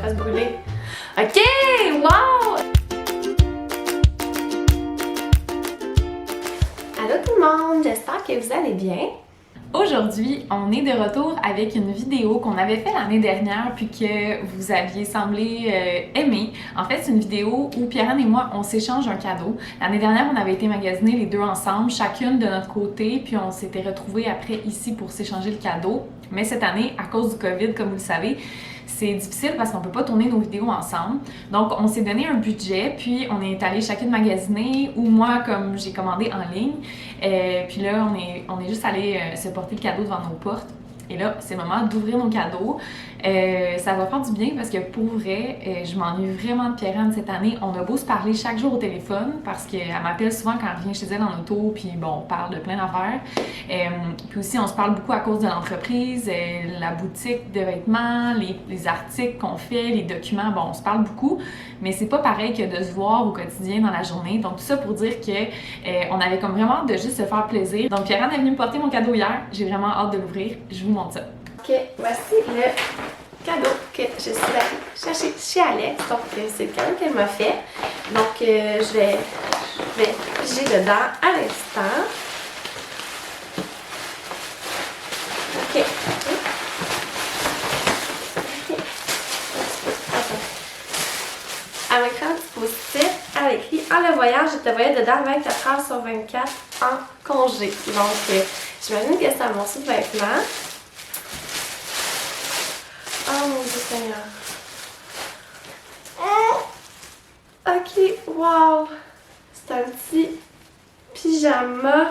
fasse brûler. Ok! Wow! Allô tout le monde, j'espère que vous allez bien. Aujourd'hui, on est de retour avec une vidéo qu'on avait fait l'année dernière puis que vous aviez semblé aimer. En fait, c'est une vidéo où Pierre-Anne et moi, on s'échange un cadeau. L'année dernière, on avait été magasiner les deux ensemble, chacune de notre côté, puis on s'était retrouvés après ici pour s'échanger le cadeau. Mais cette année, à cause du COVID, comme vous le savez, c'est difficile parce qu'on peut pas tourner nos vidéos ensemble. Donc, on s'est donné un budget, puis on est allé chacune magasiner, ou moi, comme j'ai commandé en ligne. Puis là, on est juste allé se porter le cadeau devant nos portes. Et là, c'est le moment d'ouvrir nos cadeaux. Ça va faire du bien parce que pour vrai, je m'ennuie vraiment de Pierre-Anne cette année. On a beau se parler chaque jour au téléphone parce qu'elle m'appelle souvent quand elle vient chez elle en auto, puis bon, on parle de plein d'affaires. Puis aussi, on se parle beaucoup à cause de l'entreprise, la boutique de vêtements, les articles qu'on fait, les documents. Bon, on se parle beaucoup, mais c'est pas pareil que de se voir au quotidien dans la journée. Donc tout ça pour dire que on avait comme vraiment hâte de juste se faire plaisir. Donc Pierre-Anne est venue me porter mon cadeau hier. J'ai vraiment hâte de l'ouvrir. Je vous montre ça. Ok, voici le cadeau que je suis allée chercher chez Alex. Donc, c'est le cadeau qu'elle m'a fait. Donc, je vais piger dedans à l'instant. Ok. Elle m'a écrit un petit post-it. Elle a écrit « En le voyant, je te voyais dedans 24 heures sur 24 en congé. » Donc, j'imagine que c'est un morceau de vêtement. Oh mon Dieu Seigneur. Ok, wow. C'est un petit pyjama.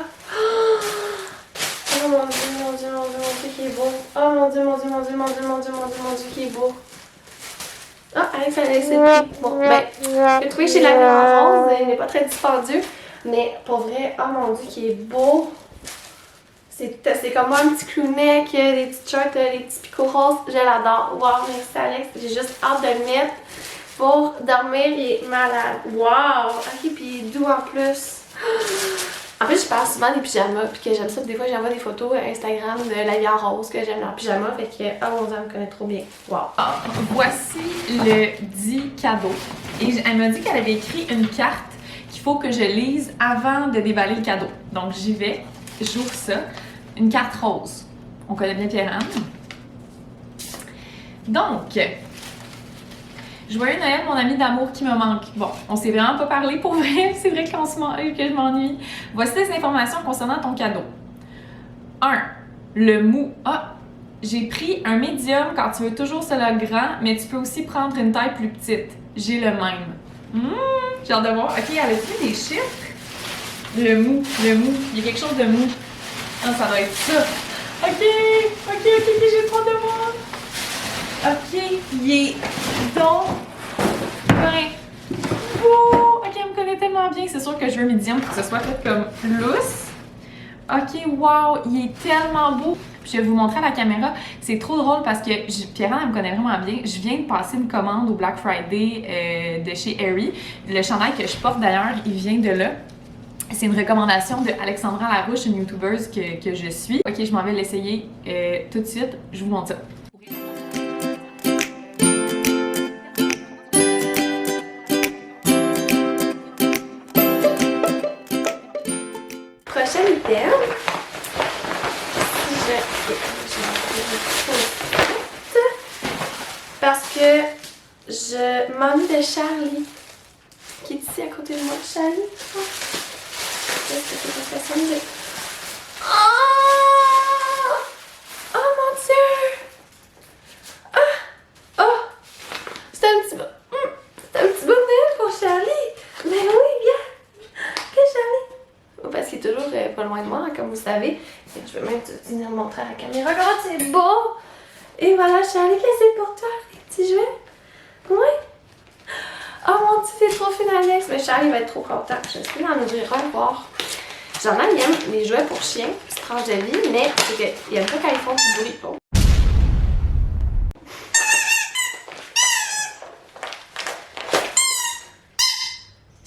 Oh mon Dieu, mon Dieu, mon Dieu, mon Dieu, qui est beau. Oh mon Dieu, mon Dieu, mon Dieu, mon Dieu, mon Dieu, mon Dieu, mon Dieu, qui est beau. Ah, Alex a laissé le prix. Bon, ben, j'ai trouvé chez la Mienne Rose. Il n'est pas très dispendieux. Mais pour vrai, oh mon Dieu, qui est beau. C'est comme moi un petit crewneck, des petites shirts, des petits picots roses. Je l'adore. Wow, merci Alex. J'ai juste hâte de le mettre pour dormir. Il est malade. Wow. Ok, puis il est doux en plus. En plus, je parle souvent des pyjamas, puis que j'aime ça. Des fois, j'envoie des photos Instagram de la vie en rose que j'aime leur pyjama. Fait que, oh mon Dieu, elle me connaît trop bien. Wow. Alors, voici le dit cadeau. Et elle m'a dit qu'elle avait écrit une carte qu'il faut que je lise avant de déballer le cadeau. Donc, j'y vais. J'ouvre ça. Une carte rose. On connaît bien Pierre-Anne. Donc, joyeux Noël, mon ami d'amour qui me manque. Bon, on s'est vraiment pas parlé pour vrai. C'est vrai que je m'ennuie. Voici des informations concernant ton cadeau. 1. Le mou. Ah, j'ai pris un médium car tu veux toujours cela grand, mais tu peux aussi prendre une taille plus petite. J'ai le même. J'ai hâte de voir. Ok, elle a pris des chiffres. Le mou. Il y a quelque chose de mou. Ah, ça doit être ça. Ok, j'ai trop de voir. Ok, il est donc ben beau. Ok, elle me connaît tellement bien. C'est sûr que je veux médium pour que ce soit fait comme lousse. Ok, wow, il est tellement beau. Puis je vais vous montrer à la caméra. C'est trop drôle parce que Pierre-Anne, elle me connaît vraiment bien. Je viens de passer une commande au Black Friday de chez Aerie. Le chandail que je porte d'ailleurs, il vient de là. C'est une recommandation de Alexandra Larouche, une youtubeuse que je suis. Ok, je m'en vais l'essayer tout de suite. Je vous montre ça. Prochain item. Parce que je m'ennuie de Charlie. Qui est ici à côté de moi. Charlie. Oh. Oh mon Dieu! Oh! C'est un petit bonnet pour Charlie! Ben oui, bien! Que Charlie! Parce qu'il est toujours pas loin de moi, comme vous savez. Et je vais même te venir montrer à la caméra. Regarde, c'est beau! Et voilà, Charlie, qu'est-ce que c'est pour toi, les petits jouets? Oui? Oh mon Dieu, c'est trop fin, Alex! Mais Charlie va être trop content. Je vais en ouvrir un, voir. J'en aime les jouets pour chiens, petite tranche de vie, mais c'est qu'il y a pas quand ils font du bruit. Oh.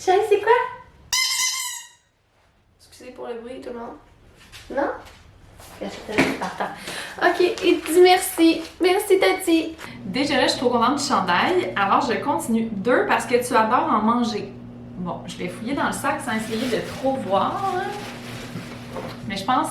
Charlie, c'est quoi? Excusez pour le bruit, tout le monde. Non? puis achète le partant. Ok, et dis merci. Merci, Tati. Déjà là, je suis trop contente du chandail, alors je continue. 2 parce que tu adores en manger. Bon, je vais fouiller dans le sac sans essayer de trop voir. Hein. Mais je pense...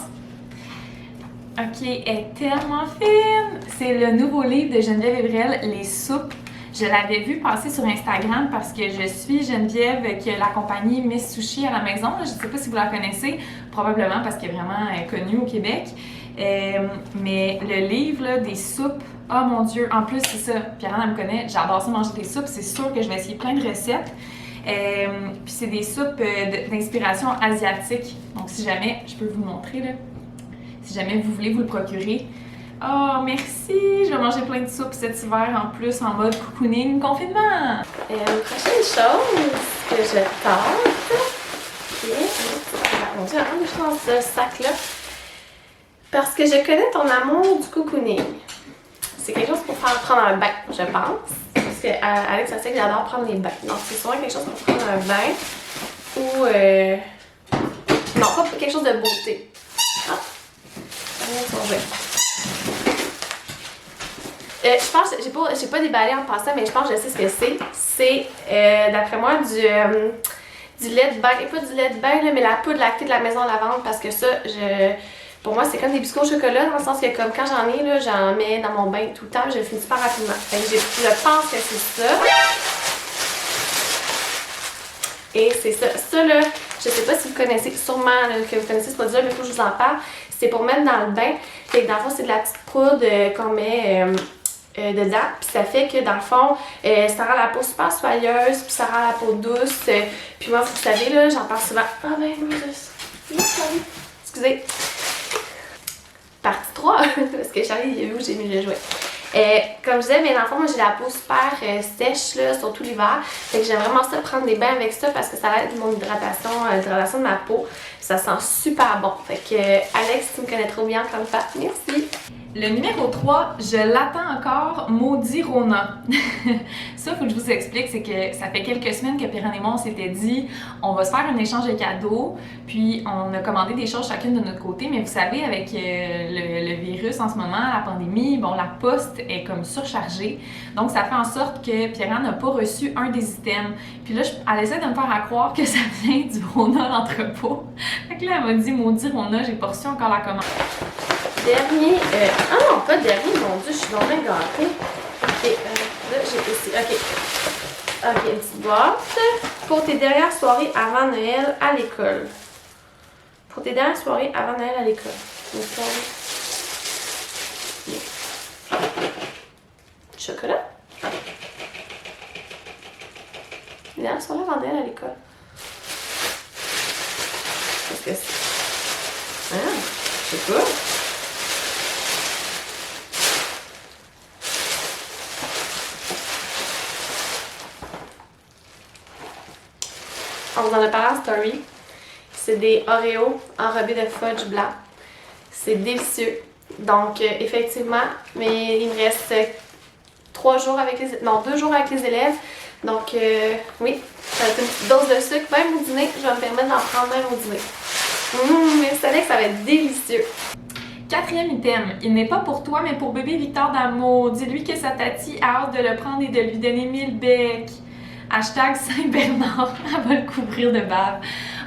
Ok, elle est tellement fine! C'est le nouveau livre de Geneviève Evrel, Les soupes. Je l'avais vu passer sur Instagram parce que je suis Geneviève qui a la compagnie Miss Sushi à la maison. Je ne sais pas si vous la connaissez, probablement parce qu'elle est vraiment connue au Québec. Mais le livre là, des soupes, oh mon Dieu, en plus c'est ça, Pierre-Anne elle me connaît, j'adore ça manger des soupes, c'est sûr que je vais essayer plein de recettes. Puis c'est des soupes d'inspiration asiatique, donc si jamais, je peux vous le montrer là, si jamais vous voulez vous le procurer. Oh merci, je vais manger plein de soupes cet hiver en plus en mode cocooning confinement. Prochaine chose que je tente, mon Dieu, je dans ce sac-là. Parce que je connais ton amour du cocooning. C'est quelque chose pour faire prendre un bain, je pense. Parce que Alex, ça sait que j'adore prendre les bains. Donc c'est souvent quelque chose pour prendre un bain ou non, pas quelque chose de beauté. Ah, je pense, j'ai pas déballé en passant, mais je pense que je sais ce que c'est. C'est, d'après moi, du lait de bain. Et pas du lait de bain, là, mais la poudre lactée de la maison lavande. Parce que ça, pour moi, c'est comme des biscuits au chocolat, dans le sens que comme quand j'en ai, là, j'en mets dans mon bain tout le temps, je finis super rapidement. Fait que je pense que c'est ça. Et c'est ça. Ça, là, je sais pas si vous connaissez, sûrement là, que vous connaissez ce produit-là, mais il faut que je vous en parle. C'est pour mettre dans le bain. Fait que dans le fond, c'est de la petite poudre qu'on met dedans. Puis ça fait que dans le fond, ça rend la peau super soyeuse, puis ça rend la peau douce. Puis moi, vous savez, là, j'en parle souvent. Ah ben, excusez. Partie 3, parce que Charlie, il a vu où j'ai mis le jouet. Comme je disais, mais dans le fond, moi j'ai la peau super sèche, là, surtout l'hiver. Fait que j'aime vraiment ça prendre des bains avec ça parce que ça aide mon hydratation de ma peau. Ça sent super bon. Fait que Alex, tu me connais trop bien comme ça. Merci! Le numéro 3, je l'attends encore, Maudit Rona. Ça, il faut que je vous explique, c'est que ça fait quelques semaines que Pierre-Anne et moi, on s'était dit, on va se faire un échange de cadeaux, puis on a commandé des choses chacune de notre côté, mais vous savez, avec le virus en ce moment, la pandémie, bon, la poste est comme surchargée, donc ça fait en sorte que Pierre-Anne n'a pas reçu un des items. Puis là, elle essaie de me faire croire que ça vient du Rona l'entrepôt. Fait que là, elle m'a dit, Maudit Rona, j'ai pas reçu encore la commande. Dernier, ah non, pas dernier, mon Dieu, je suis vraiment gâtée. Ok, là j'ai ici, ok, une petite boîte. Pour tes dernières soirées avant Noël à l'école. Pour tes dernières soirées avant Noël à l'école. Une soirée. Chocolat? Les dernières soirées avant Noël à l'école. Qu'est-ce que c'est? Ah, je sais pas. On vous en a parlé en story. C'est des Oreos enrobés de fudge blanc. C'est délicieux. Donc, effectivement, mais il me reste 2 jours avec les élèves. Donc, oui, ça va être une petite dose de sucre, même au dîner. Je vais me permettre d'en prendre même au dîner. Mais c'est que ça va être délicieux. 4e item, il n'est pas pour toi, mais pour bébé Victor d'amour. Dis-lui que sa tati a hâte de le prendre et de lui donner 1000 becs. Hashtag Saint-Bernard, elle va le couvrir de bave.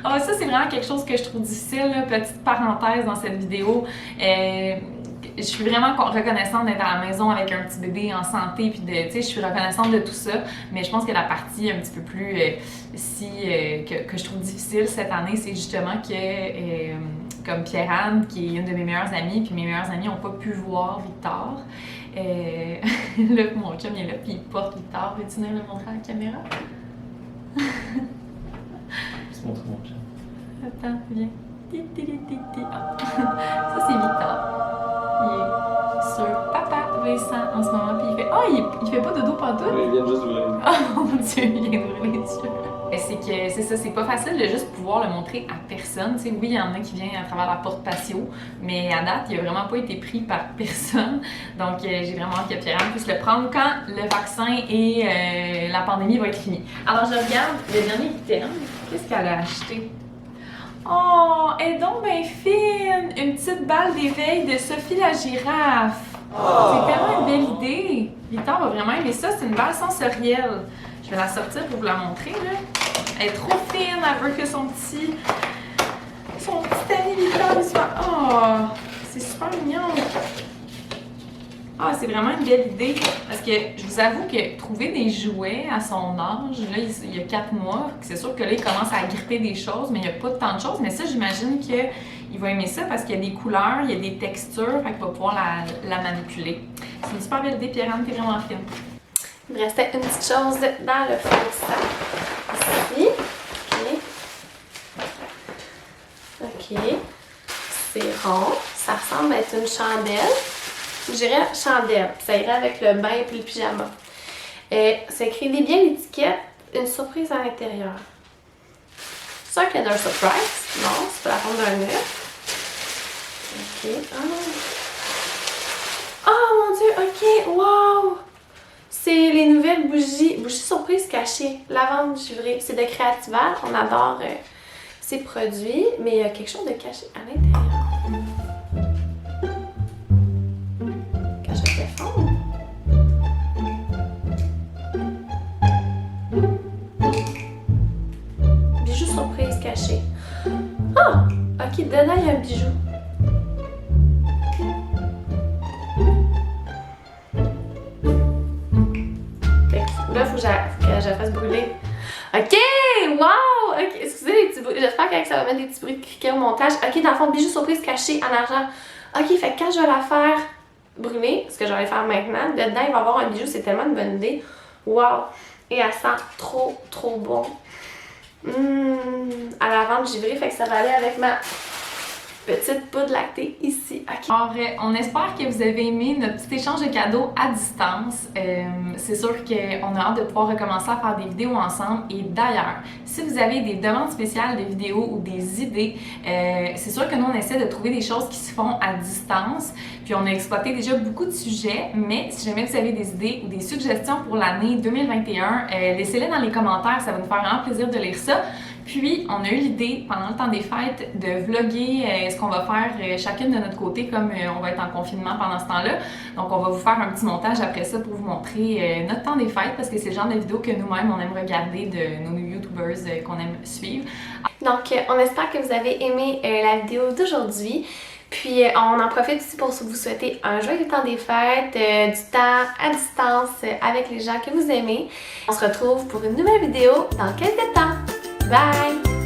Oh, ça, c'est vraiment quelque chose que je trouve difficile, là. Petite parenthèse dans cette vidéo. Je suis vraiment reconnaissante d'être à la maison avec un petit bébé en santé, puis tu sais, je suis reconnaissante de tout ça, mais je pense que la partie un petit peu plus que je trouve difficile cette année, c'est justement que comme Pierre-Anne, qui est une de mes meilleures amies, puis mes meilleures amies n'ont pas pu voir Victor. Là, mon chum il est là, puis il porte Victor. Veux-tu venir le montrer à la caméra? Je te montre mon chum. Attends, viens. Ah. Ça, c'est Victor. Il est sur Papa Vincent en ce moment, puis il fait... Oh, il fait pas dodo pantoute? Oui, il vient juste d'ouvrir les yeux. Oh mon Dieu, il vient d'ouvrir les yeux. C'est ça, c'est pas facile de juste pouvoir le montrer à personne. Tu sais, oui, il y en a qui viennent à travers la porte patio, mais à date, il a vraiment pas été pris par personne. Donc, j'ai vraiment hâte que Pierre-Anne puisse le prendre quand le vaccin et la pandémie vont être finis. Alors, je regarde le dernier item. Qu'est-ce qu'elle a acheté? Oh, elle est donc bien fine! Une petite petite balle d'éveil de Sophie la girafe. C'est tellement une belle idée. Victor va vraiment aimer ça. C'est une balle sensorielle. Je vais la sortir pour vous la montrer, là. Elle est trop fine. Elle veut que son petit ami Victor, il soit... Oh, c'est super mignon. Ah, c'est vraiment une belle idée. Parce que je vous avoue que trouver des jouets à son âge, là, il y a 4 mois, c'est sûr que là, il commence à gripper des choses, mais il n'y a pas tant de choses. Mais ça, j'imagine qu'il va aimer ça parce qu'il y a des couleurs, il y a des textures, fait qu'il va pouvoir la manipuler. C'est une super belle idée, Pierre-Anne, t'es vraiment fine. Il me restait une petite chose dans le fond du sac. Ici. OK. C'est rond. Ça ressemble à être une chandelle. Je dirais chandelle. Ça irait avec le bain et le pyjama. C'est écrit bien l'étiquette. Une surprise à l'intérieur. C'est sûr qu'il y a un surprise. Non, c'est pas la forme d'un œuf. OK. Oh mon Dieu, OK. Wow! C'est les nouvelles bougies surprises cachées. Lavande givrée. C'est de Créatival. On adore ces produits, mais il y a quelque chose de caché à l'intérieur. Quand je fais fondre. Bijou surprise caché. Ah! OK, dedans, il y a un bijou. Là, il faut que je la fasse brûler. OK! Wow! OK, excusez les petits bruits. J'espère que ça va mettre des petits bruits de criquets au montage. OK, dans le fond, bijou surprise caché en argent. OK, fait que quand je vais la faire brûler, ce que je vais faire maintenant, dedans, il va y avoir un bijou. C'est tellement une bonne idée. Wow! Et elle sent trop, trop bon. À la lavande givrée, fait que ça va aller avec ma petite poudre lactée ici. Okay. Alors, on espère que vous avez aimé notre petit échange de cadeaux à distance. C'est sûr qu'on a hâte de pouvoir recommencer à faire des vidéos ensemble. Et d'ailleurs, si vous avez des demandes spéciales de vidéos ou des idées, c'est sûr que nous, on essaie de trouver des choses qui se font à distance. Puis on a exploité déjà beaucoup de sujets, mais si jamais vous avez des idées ou des suggestions pour l'année 2021, laissez-les dans les commentaires, ça va nous faire vraiment plaisir de lire ça. Puis, on a eu l'idée, pendant le temps des fêtes, de vlogger ce qu'on va faire chacune de notre côté, comme on va être en confinement pendant ce temps-là. Donc, on va vous faire un petit montage après ça pour vous montrer notre temps des fêtes, parce que c'est le genre de vidéos que nous-mêmes, on aime regarder de nos YouTubers qu'on aime suivre. Donc, on espère que vous avez aimé la vidéo d'aujourd'hui. Puis, on en profite aussi pour vous souhaiter un joyeux temps des fêtes, du temps à distance avec les gens que vous aimez. On se retrouve pour une nouvelle vidéo dans quelques temps. Bye!